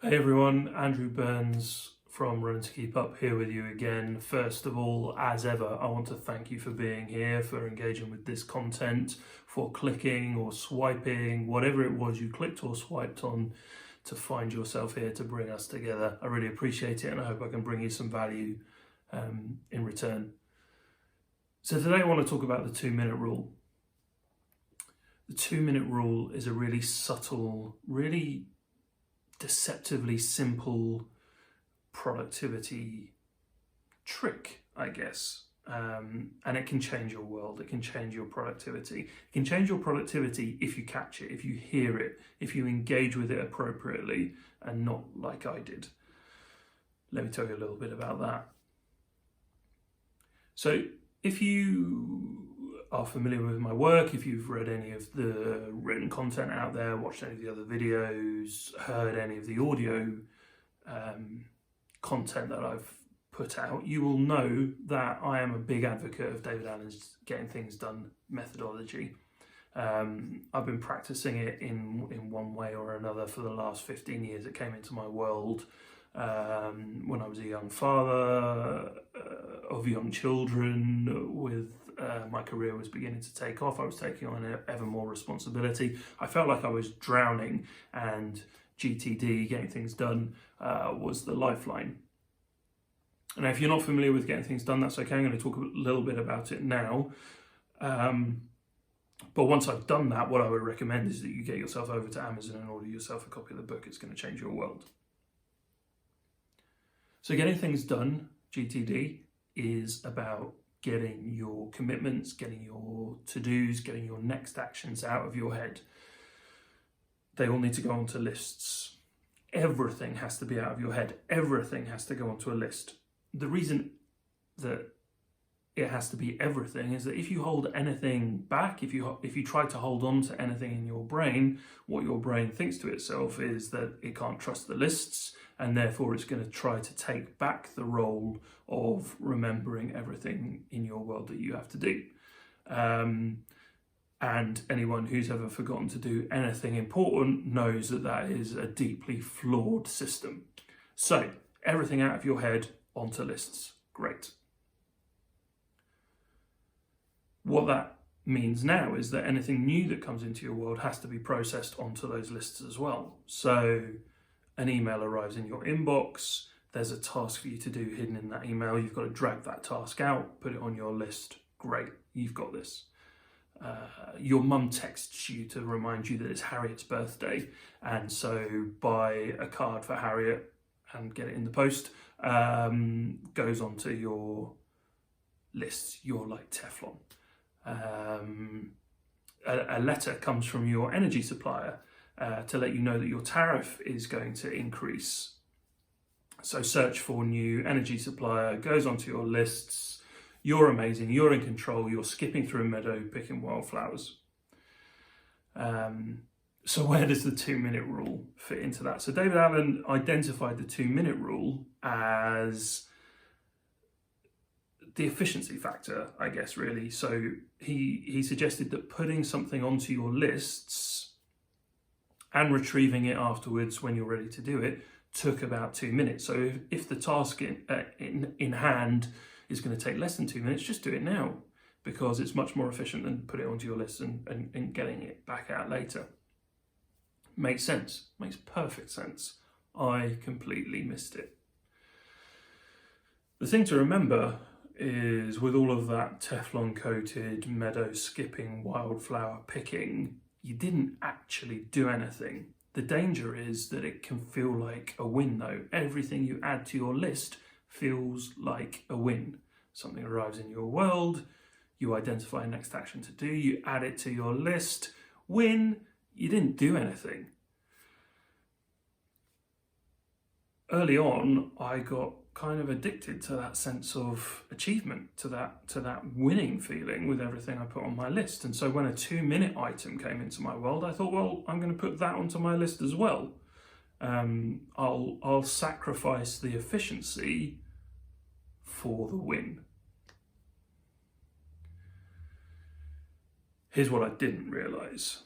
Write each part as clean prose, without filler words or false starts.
Hey everyone, Andrew Burns from Running to Keep Up here with you again. First of all, as ever, I want to thank you for being here, for engaging with this content, for clicking or swiping, whatever it was you clicked or swiped on to find yourself here to bring us together. I really appreciate it and I hope I can bring you some value in return. So today I want to talk about the 2-minute rule. The 2-minute rule is a really subtle, really deceptively simple productivity trick, I guess. And it can change your world, it can change your productivity. It can change your productivity if you catch it, if you hear it, if you engage with it appropriately and not like I did. Let me tell you a little bit about that. So if you are familiar with my work, if you've read any of the written content out there, watched any of the other videos, heard any of the audio content that I've put out, you will know that I am a big advocate of David Allen's getting things done methodology. I've been practicing it in one way or another for the last 15 years. It came into my world when I was a young father of young children, with my career was beginning to take off. I was taking on ever more responsibility. I felt like I was drowning, and GTD, getting things done, was the lifeline. Now, if you're not familiar with getting things done, that's okay. I'm going to talk a little bit about it now. But once I've done that, what I would recommend is that you get yourself over to Amazon and order yourself a copy of the book. It's going to change your world. So getting things done, GTD, is about getting your commitments, getting your to-dos, getting your next actions out of your head. They all need to go onto lists. Everything has to be out of your head. Everything has to go onto a list. The reason that it has to be everything is that if you hold anything back, if you try to hold on to anything in your brain, what your brain thinks to itself is that it can't trust the lists, and therefore it's going to try to take back the role of remembering everything in your world that you have to do. And anyone who's ever forgotten to do anything important knows that that is a deeply flawed system. So everything out of your head onto lists. Great. What that means now is that anything new that comes into your world has to be processed onto those lists as well. So an email arrives in your inbox, there's a task for you to do hidden in that email, you've got to drag that task out, put it on your list. Great, you've got this. Your mum texts you to remind you that it's Harriet's birthday, and so buy a card for Harriet and get it in the post. Goes onto your list. You're like Teflon. A letter comes from your energy supplier to let you know that your tariff is going to increase. So search for new energy supplier, goes onto your lists. You're amazing, you're in control, you're skipping through a meadow picking wildflowers. So where does the 2-minute rule fit into that? So David Allen identified the 2-minute rule as the efficiency factor, I guess, really. So he suggested that putting something onto your lists and retrieving it afterwards when you're ready to do it took about 2 minutes. So if the task in hand is going to take less than 2 minutes, just do it now, because it's much more efficient than put it onto your list and getting it back out later. Makes sense, makes perfect sense. I completely missed it. The thing to remember is, with all of that Teflon coated meadow skipping, wildflower picking, you didn't actually do anything. The danger is that it can feel like a win though. Everything you add to your list feels like a win. Something arrives in your world, you identify a next action to do, you add it to your list, win, you didn't do anything. Early on, I got kind of addicted to that sense of achievement, to that winning feeling with everything I put on my list. And so when a 2-minute item came into my world, I thought, well, I'm going to put that onto my list as well. I'll sacrifice the efficiency for the win. Here's what I didn't realise.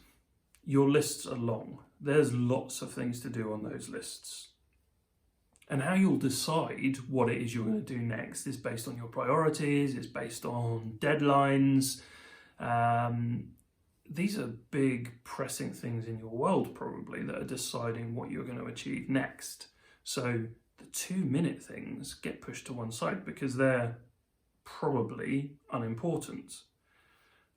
Your lists are long. There's lots of things to do on those lists. And how you'll decide what it is you're going to do next is based on your priorities, it's based on deadlines. These are big pressing things in your world probably that are deciding what you're going to achieve next. So the 2-minute things get pushed to one side because they're probably unimportant.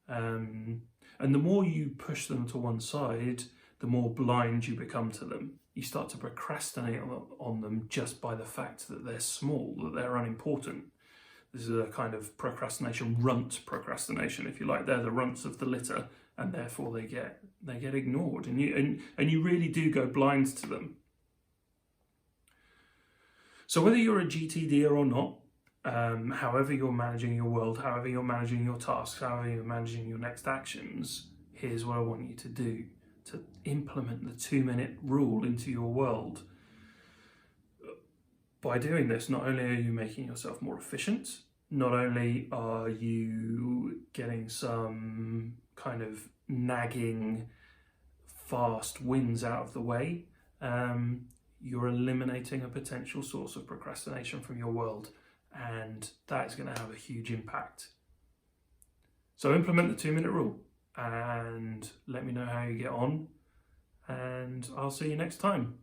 And the more you push them to one side, the more blind you become to them. You start to procrastinate on them just by the fact that they're small, that they're unimportant. This is a kind of procrastination, runt procrastination, if you like. They're the runts of the litter, and therefore they get ignored, and you really do go blind to them. So whether you're a GTDer or not, however you're managing your world, however you're managing your tasks, however you're managing your next actions, here's what I want you to do to implement the 2-minute rule into your world. By doing this, not only are you making yourself more efficient, not only are you getting some kind of nagging, fast wins out of the way, you're eliminating a potential source of procrastination from your world, and that is going to have a huge impact. So implement the 2-minute rule and let me know how you get on, and I'll see you next time.